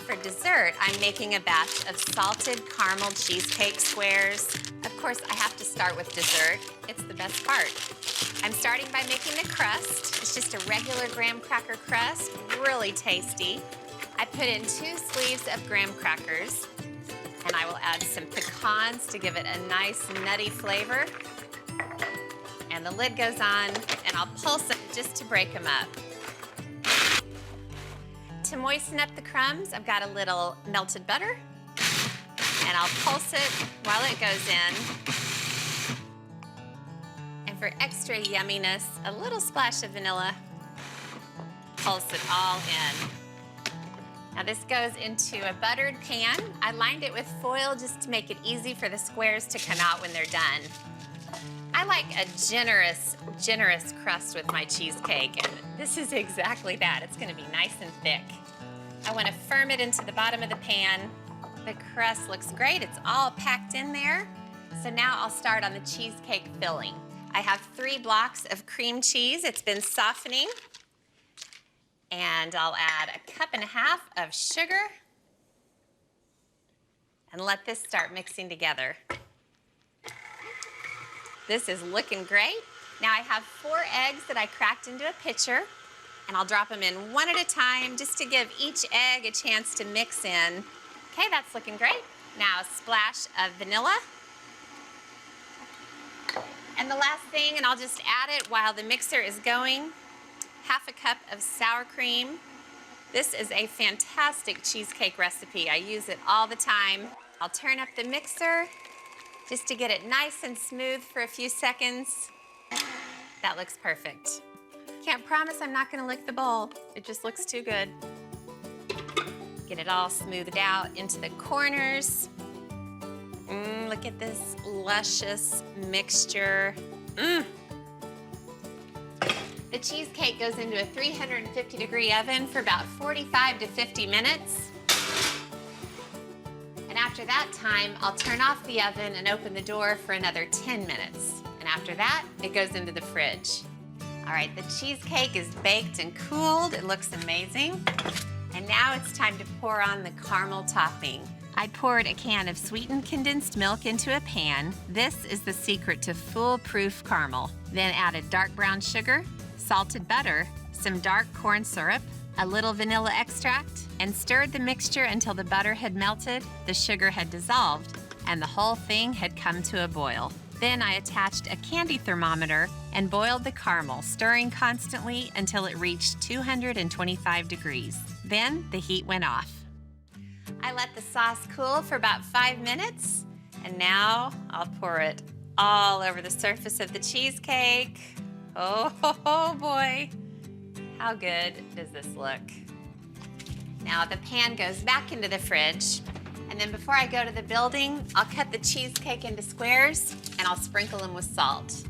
for dessert, I'm making a batch of salted caramel cheesecake squares. Of course, I have to start with dessert. It's the best part. I'm starting by making the crust. It's just a regular graham cracker crust, really tasty. I put in 2 sleeves of graham crackers, and I will add some pecans to give it a nice nutty flavor. And the lid goes on, and I'll pulse it just to break them up. To moisten up the crumbs, I've got a little melted butter, and I'll pulse it while it goes in. And for extra yumminess, a little splash of vanilla. Pulse it all in. Now this goes into a buttered pan. I lined it with foil just to make it easy for the squares to come out when they're done. I like a generous crust with my cheesecake, and this is exactly that. It's gonna be nice and thick. I wanna firm it into the bottom of the pan. The crust looks great. It's all packed in there. So now I'll start on the cheesecake filling. I have 3 blocks of cream cheese. It's been softening. And I'll add 1.5 cups of sugar and let this start mixing together. This is looking great. Now I have 4 eggs that I cracked into a pitcher, and I'll drop them in one at a time just to give each egg a chance to mix in. Okay, that's looking great. Now a splash of vanilla. And the last thing, and I'll just add it while the mixer is going, 1/2 cup of sour cream. This is a fantastic cheesecake recipe. I use it all the time. I'll turn up the mixer just to get it nice and smooth for a few seconds. That looks perfect. Can't promise I'm not gonna lick the bowl. It just looks too good. Get it all smoothed out into the corners. Look at this luscious mixture. The cheesecake goes into a 350-degree oven for about 45 to 50 minutes. And after that time, I'll turn off the oven and open the door for another 10 minutes. And after that, it goes into the fridge. All right, the cheesecake is baked and cooled. It looks amazing. And now it's time to pour on the caramel topping. I poured a can of sweetened condensed milk into a pan. This is the secret to foolproof caramel. Then added dark brown sugar, salted butter, some dark corn syrup, a little vanilla extract, and stirred the mixture until the butter had melted, the sugar had dissolved, and the whole thing had come to a boil. Then I attached a candy thermometer and boiled the caramel, stirring constantly until it reached 225 degrees. Then the heat went off. I let the sauce cool for about 5 minutes, and now I'll pour it all over the surface of the cheesecake. Oh boy, how good does this look? Now the pan goes back into the fridge, and then before I go to the building, I'll cut the cheesecake into squares and I'll sprinkle them with salt.